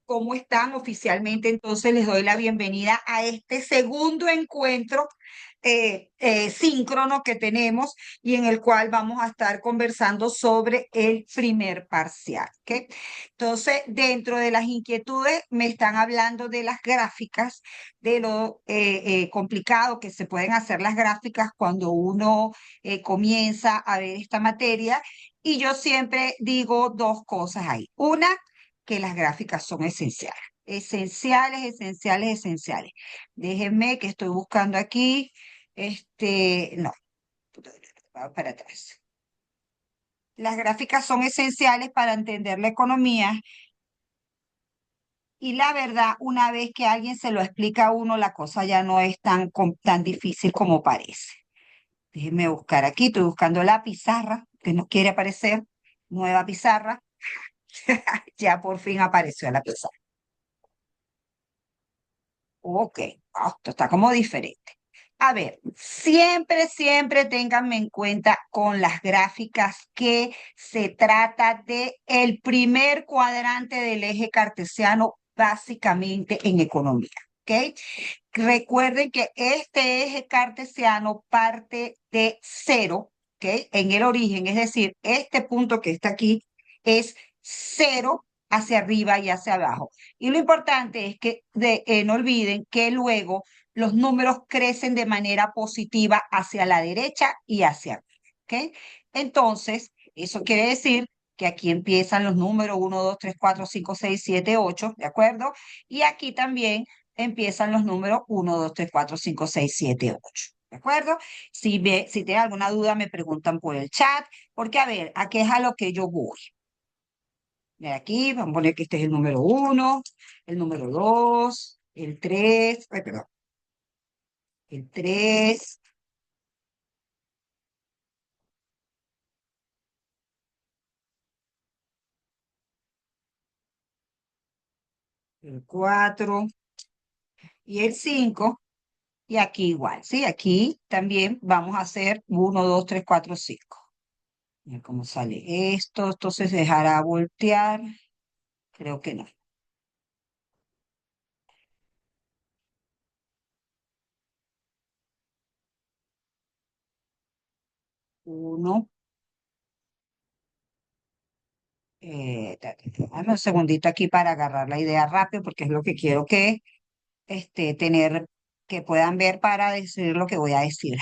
¿Cómo están oficialmente? Entonces les doy la bienvenida a este segundo encuentro síncrono que tenemos y en el cual vamos a estar conversando sobre el primer parcial. ¿Ok? Entonces, dentro de las inquietudes me están hablando de las gráficas, de lo complicado que se pueden hacer las gráficas cuando uno comienza a ver esta materia. Y yo siempre digo dos cosas ahí. Una, que las gráficas son esenciales. Esenciales, esenciales, esenciales. Déjenme que estoy buscando aquí. No, vamos para atrás. Las gráficas son esenciales para entender la economía y la verdad, una vez que alguien se lo explica a uno, la cosa ya no es tan difícil como parece. Déjenme buscar aquí, estoy buscando la pizarra, que no quiere aparecer. Nueva pizarra. Ya por fin apareció la pizarra. Ok, esto está como diferente. A ver, siempre, siempre ténganme en cuenta con las gráficas que se trata de el primer cuadrante del eje cartesiano básicamente en economía. ¿Ok? Recuerden que este eje cartesiano parte de cero, ¿ok? En el origen, es decir, este punto que está aquí es cero hacia arriba y hacia abajo. Y lo importante es que no olviden que luego los números crecen de manera positiva hacia la derecha y hacia arriba. ¿Ok? Entonces, eso quiere decir que aquí empiezan los números 1, 2, 3, 4, 5, 6, 7, 8, ¿de acuerdo? Y aquí también empiezan los números 1, 2, 3, 4, 5, 6, 7, 8. ¿De acuerdo? Si tienen alguna duda, me preguntan por el chat, porque a ver, ¿a qué es a lo que yo voy? De aquí, vamos a poner que este es el número 1, el número 2, el 3, perdón, el 3, el 4 y el 5, y aquí igual, ¿sí? Aquí también vamos a hacer 1, 2, 3, 4, 5. Mira cómo sale esto, entonces dejará voltear, creo que no. 1, dame un segundito aquí para agarrar la idea rápido, porque es lo que quiero que tener, que puedan ver para decir lo que voy a decir.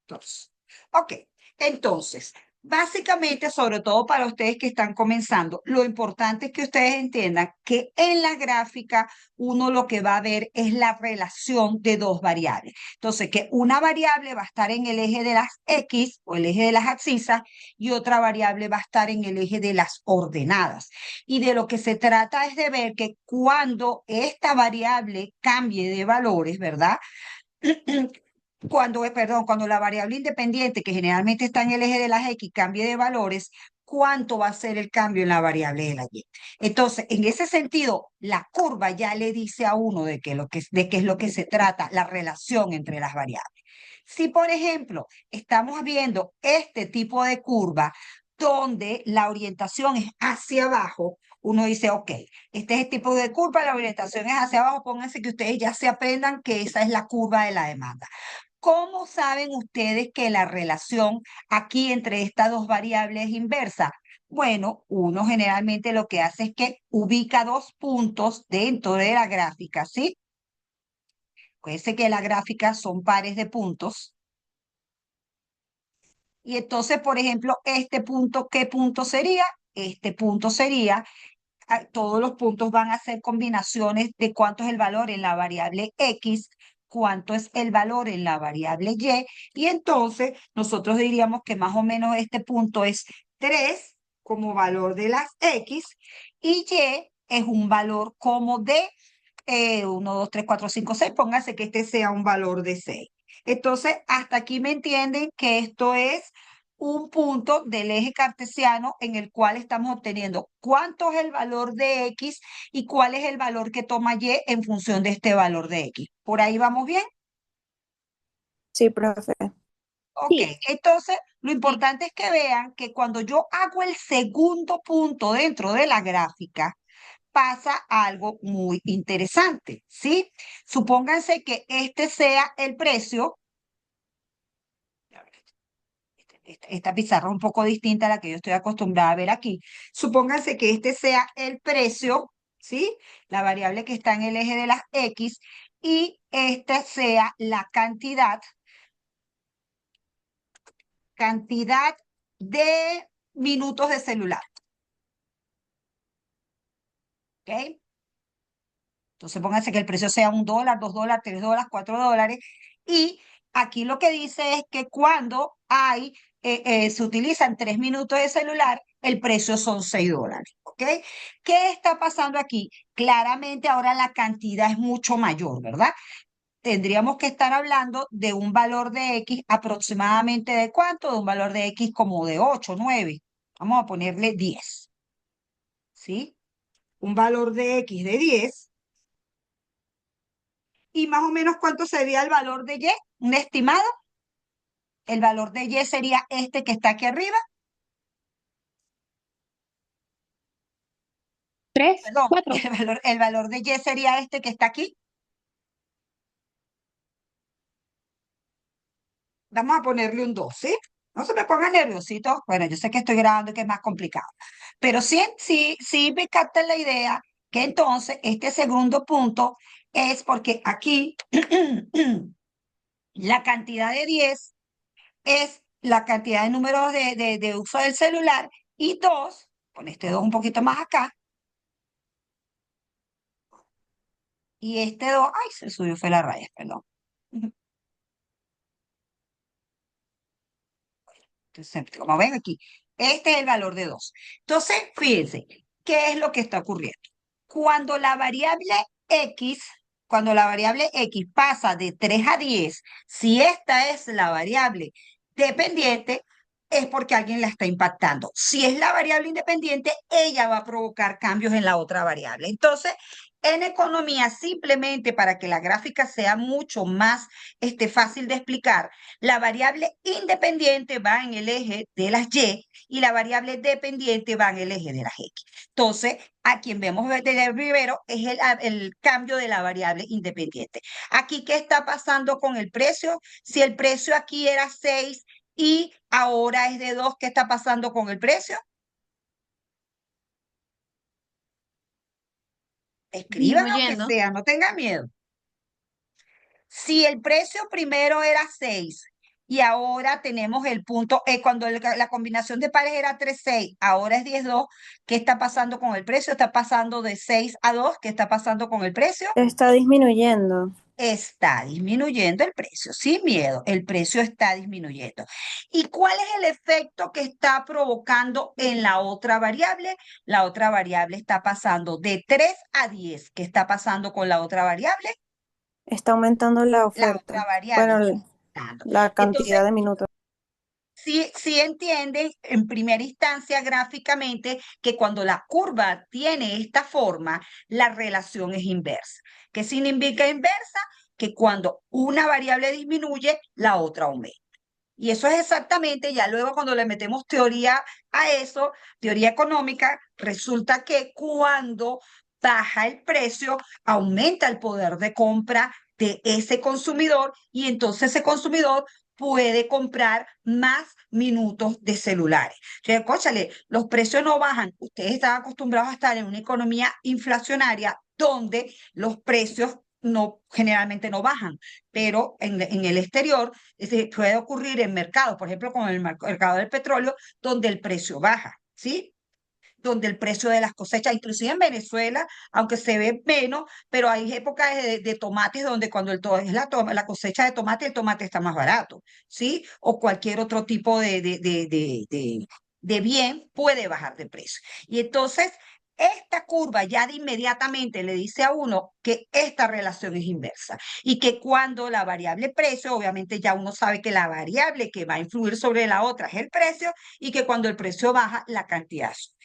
Dos. Ok, entonces, básicamente, sobre todo para ustedes que están comenzando, lo importante es que ustedes entiendan que en la gráfica uno lo que va a ver es la relación de dos variables. Entonces, que una variable va a estar en el eje de las X o el eje de las abscisas y otra variable va a estar en el eje de las ordenadas. Y de lo que se trata es de ver que cuando esta variable cambie de valores, ¿verdad? Cuando la variable independiente, que generalmente está en el eje de las X, cambie de valores, ¿cuánto va a ser el cambio en la variable de la Y? Entonces, en ese sentido, la curva ya le dice a uno de qué es lo que se trata, la relación entre las variables. Si, por ejemplo, estamos viendo este tipo de curva donde la orientación es hacia abajo, uno dice, ok, este es el tipo de curva, la orientación es hacia abajo, pónganse que ustedes ya se aprendan que esa es la curva de la demanda. ¿Cómo saben ustedes que la relación aquí entre estas dos variables es inversa? Bueno, uno generalmente lo que hace es que ubica dos puntos dentro de la gráfica, ¿sí? Acuérdense que la gráfica son pares de puntos. Y entonces, por ejemplo, este punto, ¿qué punto sería? Este punto sería, todos los puntos van a ser combinaciones de cuánto es el valor en la variable X, cuánto es el valor en la variable Y, y entonces nosotros diríamos que más o menos este punto es 3 como valor de las X y Y es un valor como de 1, 2, 3, 4, 5, 6. Póngase que este sea un valor de 6. Entonces, hasta aquí me entienden que esto es un punto del eje cartesiano en el cual estamos obteniendo cuánto es el valor de X y cuál es el valor que toma Y en función de este valor de X. ¿Por ahí vamos bien? Sí, profe. Ok, Sí, entonces lo importante es que vean que cuando yo hago el segundo punto dentro de la gráfica, pasa algo muy interesante, ¿sí? Supónganse que este sea el precio. Esta pizarra es un poco distinta a la que yo estoy acostumbrada a ver aquí. Supónganse que este sea el precio, ¿sí? La variable que está en el eje de las X y esta sea la cantidad de minutos de celular, ¿ok? Entonces pónganse que el precio sea $1, $2, $3, $4. Y aquí lo que dice es que cuando se utilizan 3 minutos de celular, el precio son $6. ¿Ok? ¿Qué está pasando aquí? Claramente ahora la cantidad es mucho mayor, ¿verdad? Tendríamos que estar hablando de un valor de X aproximadamente de cuánto, de un valor de X como de 8, 9. Vamos a ponerle 10, ¿sí? Un valor de X de 10. Y más o menos cuánto sería el valor de Y, un estimado. El valor de Y sería este que está aquí arriba. tres, Perdón, cuatro. el valor de Y sería este que está aquí. Vamos a ponerle un 2, ¿sí? No se me pongan nerviositos. Bueno, yo sé que estoy grabando y que es más complicado. Pero sí, sí, sí me captan la idea que entonces este segundo punto es porque aquí la cantidad de 10 es la cantidad de números de uso del celular y 2, con este 2 un poquito más acá, y este 2, ay, se subió fue la raya, perdón. Entonces, como ven aquí, este es el valor de 2. Entonces, fíjense, ¿qué es lo que está ocurriendo? Cuando la variable X, cuando la variable X pasa de 3 a 10, si esta es la variable dependiente, es porque alguien la está impactando. Si es la variable independiente, ella va a provocar cambios en la otra variable. Entonces, en economía, simplemente para que la gráfica sea mucho más fácil de explicar, la variable independiente va en el eje de las Y la variable dependiente va en el eje de las X. Entonces, a quien vemos desde primero es el cambio de la variable independiente. Aquí, ¿qué está pasando con el precio? Si el precio aquí era 6 y ahora es de 2, ¿qué está pasando con el precio? Escriban aunque Disminuyendo. sea, no tengan miedo. Si el precio primero era 6 y ahora tenemos el punto, cuando la combinación de pares era 3 6, ahora es 10 2, ¿qué está pasando con el precio? Está pasando de 6 a 2, ¿qué está pasando con el precio? Está disminuyendo. Está disminuyendo el precio, sin miedo, el precio está disminuyendo. ¿Y cuál es el efecto que está provocando en la otra variable? La otra variable está pasando de 3 a 10. ¿Qué está pasando con la otra variable? Está aumentando la La otra oferta. variable Bueno, está aumentando. la Entonces, cantidad de minutos. sí entienden en primera instancia gráficamente que cuando la curva tiene esta forma, la relación es inversa. ¿Qué significa inversa? Que cuando una variable disminuye, la otra aumenta. Y eso es exactamente, ya luego cuando le metemos teoría a eso, teoría económica, resulta que cuando baja el precio, aumenta el poder de compra de ese consumidor y entonces ese consumidor puede comprar más minutos de celulares. Entonces, cóchale, los precios no bajan. Ustedes están acostumbrados a estar en una economía inflacionaria donde los precios generalmente no bajan, pero en el exterior puede ocurrir en mercados, por ejemplo, con el mercado del petróleo, donde el precio baja, ¿sí? Donde el precio de las cosechas, inclusive en Venezuela, aunque se ve menos, pero hay épocas de tomates donde cuando es la cosecha de tomate, el tomate está más barato, ¿sí? O cualquier otro tipo de bien puede bajar de precio. Y entonces, esta curva ya de inmediatamente le dice a uno que esta relación es inversa y que cuando la variable precio, obviamente ya uno sabe que la variable que va a influir sobre la otra es el precio y que cuando el precio baja, la cantidad sube.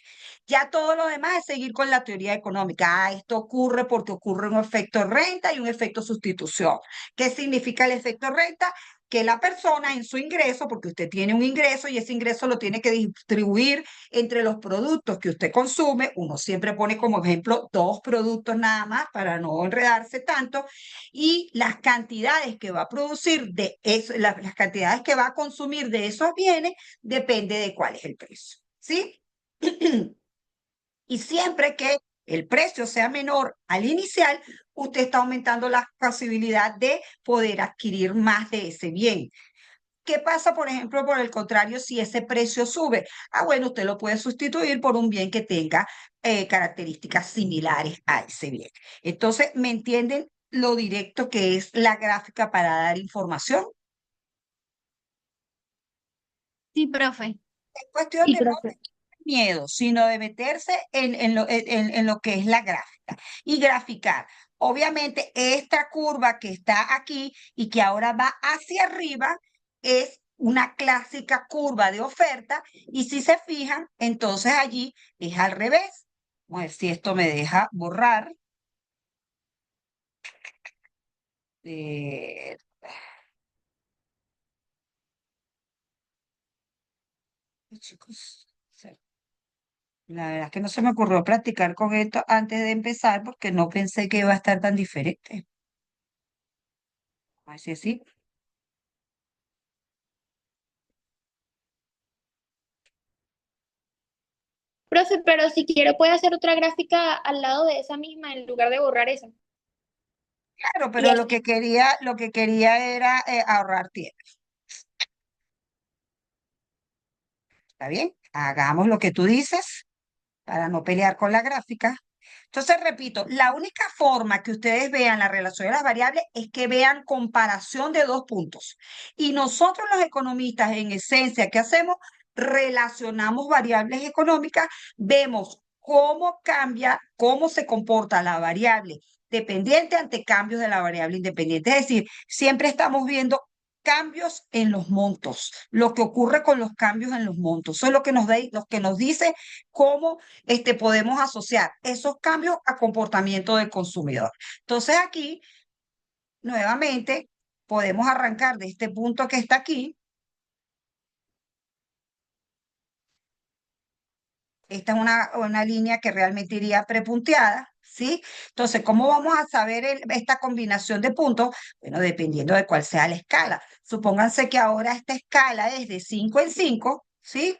Ya todo lo demás es seguir con la teoría económica. Ah, esto ocurre porque ocurre un efecto renta y un efecto sustitución. ¿Qué significa el efecto renta? que la persona en su ingreso, porque usted tiene un ingreso y ese ingreso lo tiene que distribuir entre los productos que usted consume. Uno siempre pone como ejemplo 2 productos nada más para no enredarse tanto, y las cantidades que va a producir de eso, las cantidades que va a consumir de esos bienes, depende de cuál es el precio, ¿sí? Y siempre que el precio sea menor al inicial, usted está aumentando la posibilidad de poder adquirir más de ese bien. ¿Qué pasa, por ejemplo, por el contrario, si ese precio sube? Ah, bueno, usted lo puede sustituir por un bien que tenga características similares a ese bien. Entonces, ¿me entienden lo directo que es la gráfica para dar información? Sí, profe. Es cuestión Y de no profe, tener miedo, sino de meterse en lo que es la gráfica y graficar. Obviamente, esta curva que está aquí y que ahora va hacia arriba es una clásica curva de oferta, y si se fijan, entonces allí es al revés. Vamos a ver si esto me deja borrar. Eh, chicos, la verdad es que no se me ocurrió practicar con esto antes de empezar porque no pensé que iba a estar tan diferente. Así así. profe, pero si quiero puede hacer otra gráfica al lado de esa misma en lugar de borrar esa. Claro, Y pero así. lo que quería era ahorrar tiempo. ¿Está bien? Hagamos lo que tú dices para no pelear con la gráfica. Entonces, repito, la única forma que ustedes vean la relación de las variables es que vean comparación de 2 puntos. Y nosotros los economistas, en esencia, ¿qué hacemos? Relacionamos variables económicas, vemos cómo cambia, cómo se comporta la variable dependiente ante cambios de la variable independiente. Es decir, siempre estamos viendo cambios en los montos, lo que ocurre con los cambios en los montos. Eso es lo que nos dice cómo podemos asociar esos cambios a comportamiento del consumidor. Entonces aquí, nuevamente, podemos arrancar de este punto que está aquí. Esta es una línea que realmente iría prepunteada, ¿sí? Entonces, ¿cómo vamos a saber esta combinación de puntos? Bueno, dependiendo de cuál sea la escala. Supónganse que ahora esta escala es de 5 en 5, ¿sí?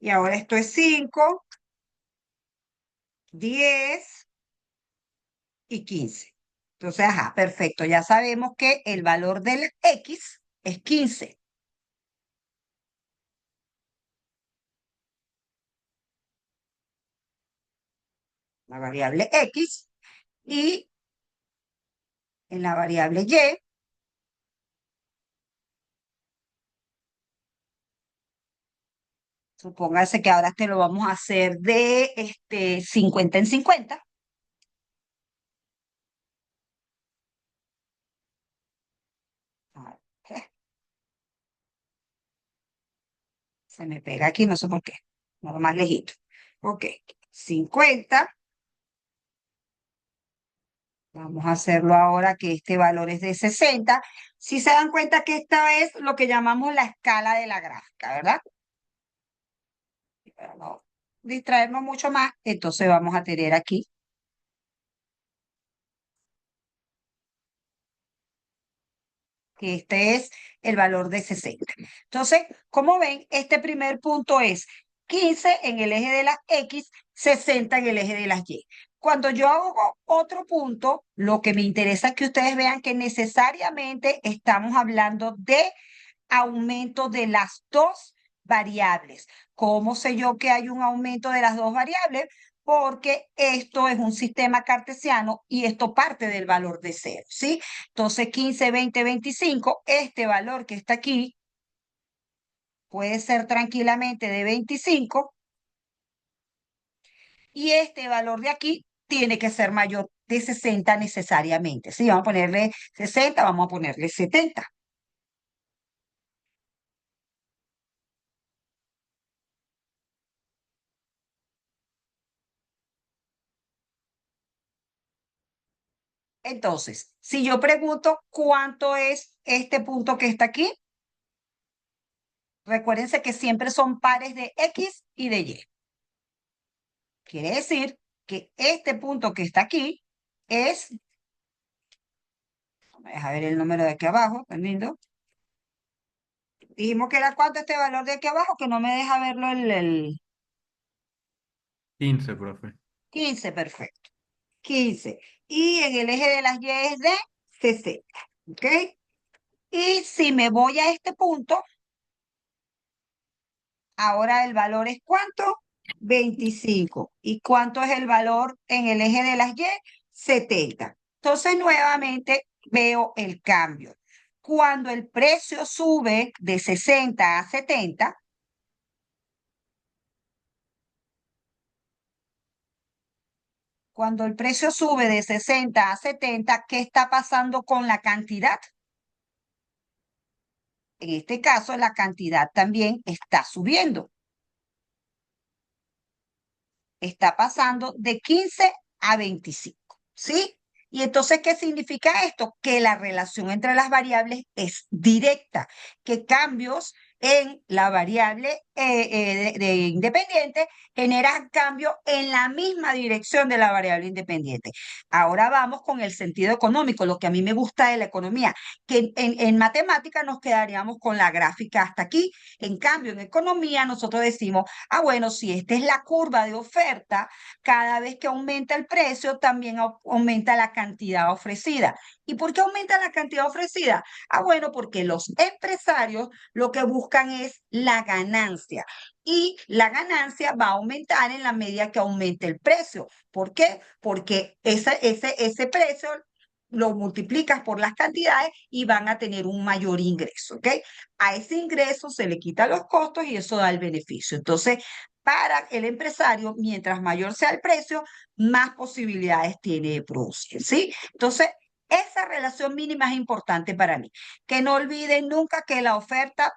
Y ahora esto es 5, 10 y 15. Entonces, ajá, perfecto. Ya sabemos que el valor del X es 15. La variable X, y en la variable Y, supóngase que ahora lo vamos a hacer de 50 en 50. Se me pega aquí, no sé por qué. No, más lejito. Ok, 50. Vamos a hacerlo ahora que este valor es de 60. Si se dan cuenta que esta es lo que llamamos la escala de la gráfica, ¿verdad? Para no distraernos mucho más, entonces vamos a tener aquí que este es el valor de 60. Entonces, como ven, este primer punto es 15 en el eje de las X, 60 en el eje de las Y. Cuando yo hago otro punto, lo que me interesa es que ustedes vean que necesariamente estamos hablando de aumento de las dos variables. ¿Cómo sé yo que hay un aumento de las dos variables? Porque esto es un sistema cartesiano y esto parte del valor de cero, ¿sí? Entonces, 15, 20, 25, este valor que está aquí puede ser tranquilamente de 25, y este valor de aquí tiene que ser mayor de 60 necesariamente. Si vamos a ponerle 60, vamos a ponerle 70. Entonces, si yo pregunto cuánto es este punto que está aquí, recuérdense que siempre son pares de X y de Y. Quiere decir que este punto que está aquí es, deja ver el número de aquí abajo, tan lindo. Dijimos que era cuánto este valor de aquí abajo, que no me deja verlo el 15, profe. 15, perfecto. 15. Y en el eje de las Y es de 60. ¿Ok? Y si me voy a este punto, ahora el valor es ¿cuánto? 25. ¿Y cuánto es el valor en el eje de las Y? 70. Entonces, nuevamente veo el cambio. Cuando el precio sube de 60 a 70, cuando el precio sube de 60 a 70, ¿qué está pasando con la cantidad? En este caso, la cantidad también está subiendo. Está pasando de 15 a 25, ¿sí? Y entonces, ¿qué significa esto? Que la relación entre las variables es directa, que cambios en la variable de independiente generan cambio en la misma dirección de la variable independiente. Ahora vamos con el sentido económico, lo que a mí me gusta de la economía, que en matemática nos quedaríamos con la gráfica hasta aquí. En cambio, en economía nosotros decimos, ah, bueno, si esta es la curva de oferta, cada vez que aumenta el precio, también aumenta la cantidad ofrecida. ¿Y por qué aumenta la cantidad ofrecida? Ah, bueno, porque los empresarios lo que buscan es la ganancia. Y la ganancia va a aumentar en la medida que aumente el precio. ¿Por qué? Porque ese precio lo multiplicas por las cantidades y van a tener un mayor ingreso, ¿ok? A ese ingreso se le quitan los costos y eso da el beneficio. Entonces, para el empresario, mientras mayor sea el precio, más posibilidades tiene de producir, ¿sí? Entonces, esa relación mínima es importante para mí. Que no olviden nunca que la oferta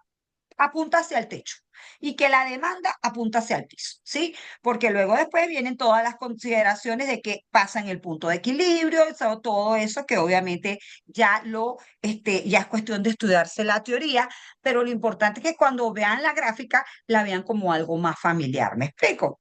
apunta hacia el techo y que la demanda apunta hacia el piso, ¿sí? Porque luego después vienen todas las consideraciones de que pasa en el punto de equilibrio, todo eso que obviamente ya es cuestión de estudiarse la teoría, pero lo importante es que cuando vean la gráfica, la vean como algo más familiar, ¿me explico?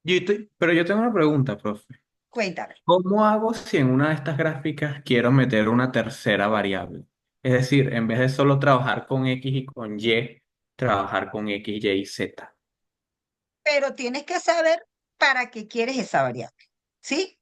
Pero yo tengo una pregunta, profe. Cuéntame. ¿Cómo hago si en una de estas gráficas quiero meter una tercera variable? Es decir, en vez de solo trabajar con X y con Y, trabajar con X, Y y Z. Pero tienes que saber para qué quieres esa variable, ¿sí?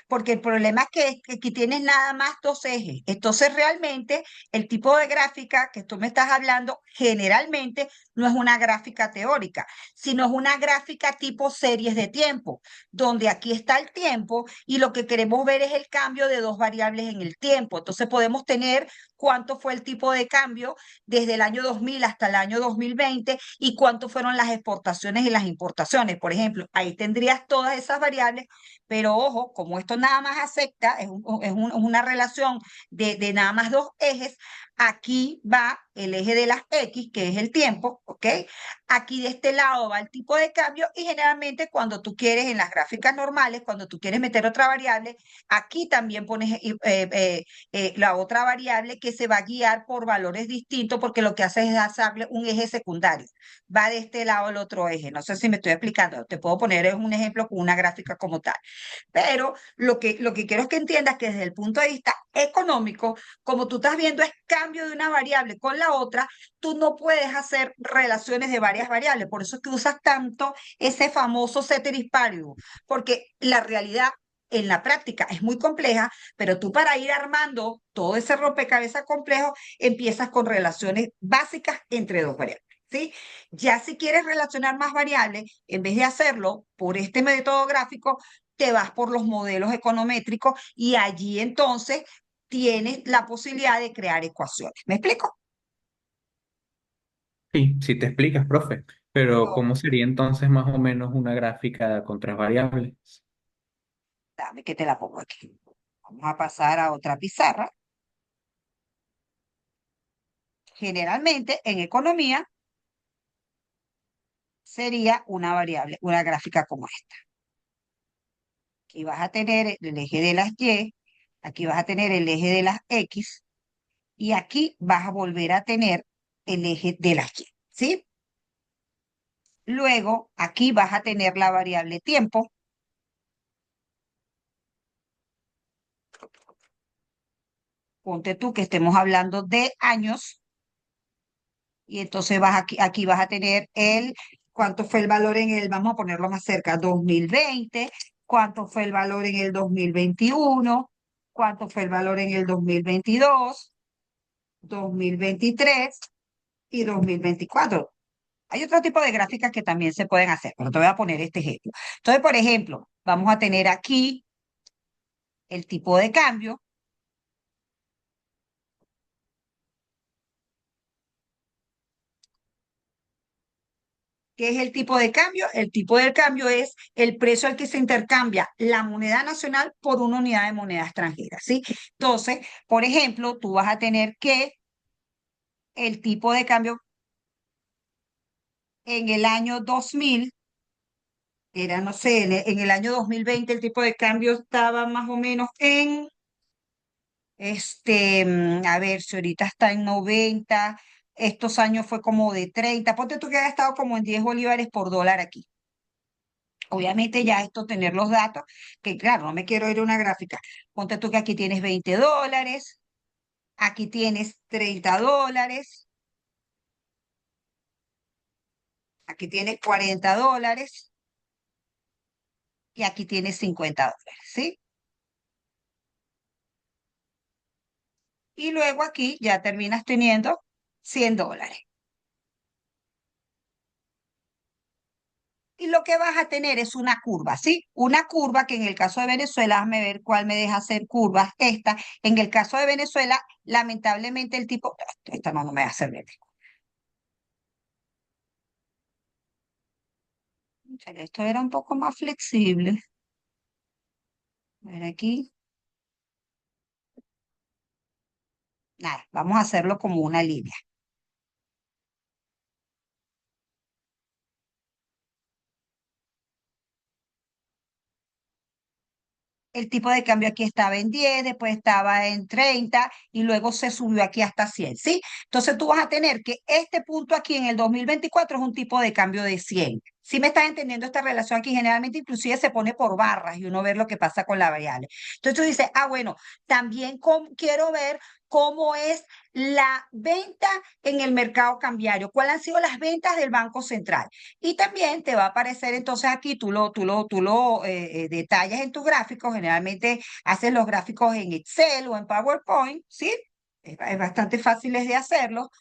Porque el problema es que aquí tienes nada más dos ejes. Entonces, realmente, el tipo de gráfica que tú me estás hablando generalmente no es una gráfica teórica, sino es una gráfica tipo series de tiempo, donde aquí está el tiempo y lo que queremos ver es el cambio de dos variables en el tiempo. Entonces, podemos tener cuánto fue el tipo de cambio desde el año 2000 hasta el año 2020 y cuánto fueron las exportaciones y las importaciones. Por ejemplo, ahí tendrías todas esas variables, pero ojo, como esto nada más acepta, es una relación de nada más dos ejes, aquí va el eje de las X, que es el tiempo, ¿ok? Aquí de este lado va el tipo de cambio y generalmente cuando tú quieres en las gráficas normales, cuando tú quieres meter otra variable, aquí también pones la otra variable que se va a guiar por valores distintos porque lo que hace es darle un eje secundario. Va de este lado el otro eje. No sé si me estoy explicando. Te puedo poner un ejemplo con una gráfica como tal. Pero lo que quiero es que entiendas que desde el punto de vista económico, como tú estás viendo es cambio de una variable con la otra, tú no puedes hacer relaciones de varias variables. Por eso es que usas tanto ese famoso ceteris paribus, porque la realidad en la práctica es muy compleja, pero tú para ir armando todo ese rompecabezas complejo, empiezas con relaciones básicas entre dos variables. ¿Sí? Ya si quieres relacionar más variables, en vez de hacerlo por este método gráfico, te vas por los modelos econométricos y allí entonces tienes la posibilidad de crear ecuaciones. ¿Me explico? Sí, sí te explicas, profe. Pero No, ¿cómo sería entonces más o menos una gráfica con tres variables? dame que te la pongo aquí. Vamos a pasar a otra pizarra. Generalmente en economía sería una variable, una gráfica como esta. Aquí vas a tener el eje de las Y, aquí vas a tener el eje de las X y aquí vas a volver a tener el eje de las Y, ¿sí? Luego, aquí vas a tener la variable tiempo. Ponte tú que estemos hablando de años y entonces aquí vas a tener cuánto fue el valor vamos a ponerlo más cerca, 2020, cuánto fue el valor en el 2021, cuánto fue el valor en el 2022, 2023 y 2024. Hay otro tipo de gráficas que también se pueden hacer, pero te voy a poner este ejemplo. Entonces, por ejemplo, vamos a tener aquí el tipo de cambio. ¿Qué es el tipo de cambio? El tipo de cambio es el precio al que se intercambia la moneda nacional por una unidad de moneda extranjera, ¿sí? Entonces, por ejemplo, tú vas a tener que el tipo de cambio en el año 2000 era, no sé, en el año 2020 el tipo de cambio estaba más o menos a ver, si ahorita está en 90, estos años fue como de 30, ponte tú que haya estado como en 10 bolívares por dólar aquí. Obviamente ya esto, tener los datos, que claro, no me quiero ir a una gráfica. Ponte tú que aquí tienes $20, aquí tienes $30, aquí tienes $40 y aquí tienes $50, ¿sí? Y luego aquí ya terminas teniendo $100. Y lo que vas a tener es una curva, ¿sí? Una curva que en el caso de Venezuela, déjame ver cuál me deja hacer curvas, esta. En el caso de Venezuela, lamentablemente el tipo, esta no me va a hacer ver. Cónchale, esto era un poco más flexible. A ver aquí. Nada, vamos a hacerlo como una línea. El tipo de cambio aquí estaba en 10, después estaba en 30 y luego se subió aquí hasta 100, ¿sí? Entonces tú vas a tener que este punto aquí en el 2024 es un tipo de cambio de 100. ¿Sí me estás entendiendo esta relación aquí? Generalmente inclusive se pone por barras y uno ve lo que pasa con la variable. Entonces tú dices, bueno, también quiero ver cómo es la venta en el mercado cambiario, cuáles han sido las ventas del Banco Central. Y también te va a aparecer entonces aquí, tú lo detallas en tu gráfico, generalmente haces los gráficos en Excel o en PowerPoint, ¿sí? Es bastante fácil de hacerlo.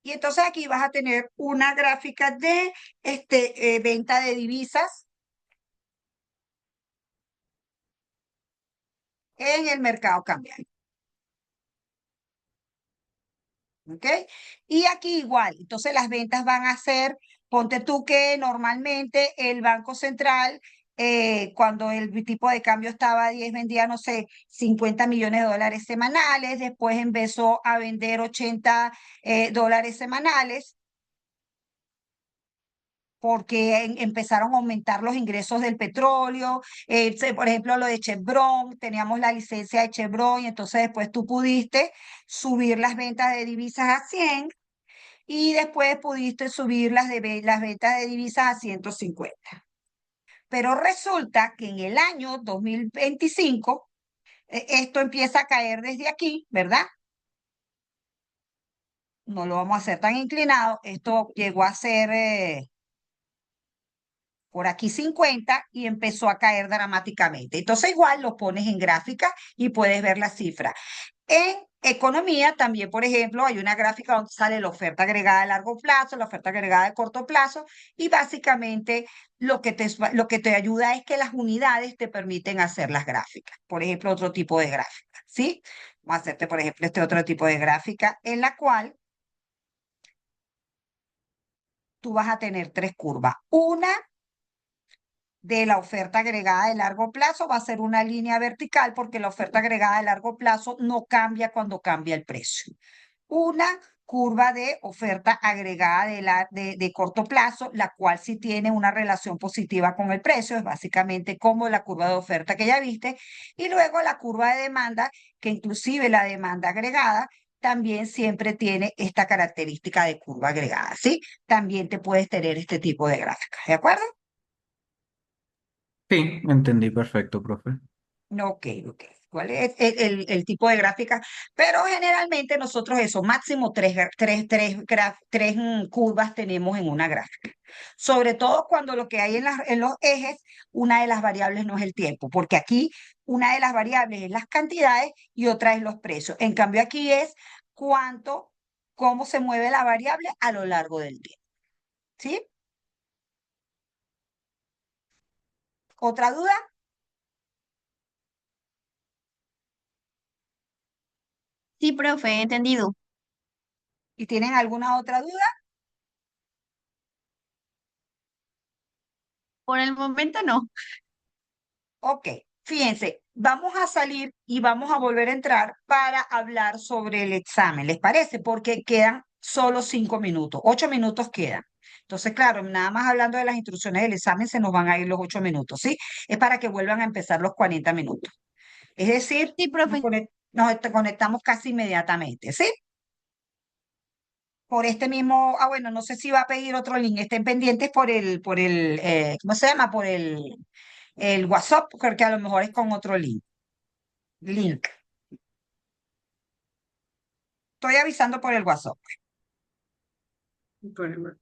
Y entonces aquí vas a tener una gráfica de venta de divisas en el mercado cambiario. ¿Ok? Y aquí igual, entonces las ventas van a ser, ponte tú que normalmente el Banco Central, cuando el tipo de cambio estaba a 10, vendía, no sé, $50 millones semanales, después empezó a vender $80 semanales, porque empezaron a aumentar los ingresos del petróleo. Por ejemplo, lo de Chevron, teníamos la licencia de Chevron y entonces después tú pudiste subir las ventas de divisas a 100 y después pudiste subir las ventas de divisas a 150. Pero resulta que en el año 2025, esto empieza a caer desde aquí, ¿verdad? No lo vamos a hacer tan inclinado. Esto llegó a ser por aquí 50 y empezó a caer dramáticamente. Entonces igual lo pones en gráfica y puedes ver la cifra. En economía también, por ejemplo, hay una gráfica donde sale la oferta agregada de largo plazo, la oferta agregada de corto plazo y básicamente lo que te ayuda es que las unidades te permiten hacer las gráficas. Por ejemplo, otro tipo de gráfica, ¿sí? Vamos a hacerte, por ejemplo, este otro tipo de gráfica en la cual tú vas a tener tres curvas. Una de la oferta agregada de largo plazo va a ser una línea vertical porque la oferta agregada de largo plazo no cambia cuando cambia el precio. una curva de oferta agregada de corto plazo, la cual sí tiene una relación positiva con el precio, es básicamente como la curva de oferta que ya viste, y luego la curva de demanda, que inclusive la demanda agregada también siempre tiene esta característica de curva agregada, ¿sí? También te puedes tener este tipo de gráficas, ¿de acuerdo? Sí, entendí perfecto, profe. Ok, ok. ¿Cuál es el tipo de gráfica? Pero generalmente nosotros eso, máximo tres curvas tenemos en una gráfica. Sobre todo cuando lo que hay en los ejes, una de las variables no es el tiempo, porque aquí una de las variables es las cantidades y otra es los precios. En cambio aquí es cuánto, cómo se mueve la variable a lo largo del tiempo. ¿Sí? ¿Otra duda? Sí, profe, entendido. ¿Y tienen alguna otra duda? Por el momento no. Ok, fíjense, vamos a salir y vamos a volver a entrar para hablar sobre el examen, ¿les parece? Porque quedan solo 5 minutos, 8 minutos quedan. Entonces, claro, nada más hablando de las instrucciones del examen se nos van a ir los 8 minutos, ¿sí? Es para que vuelvan a empezar los 40 minutos. Es decir, Sí, profe. nos conectamos casi inmediatamente, ¿sí? Por este mismo, bueno, no sé si va a pedir otro link, estén pendientes ¿cómo se llama? Por el WhatsApp, porque a lo mejor es con otro link. Estoy avisando por el WhatsApp. Bueno,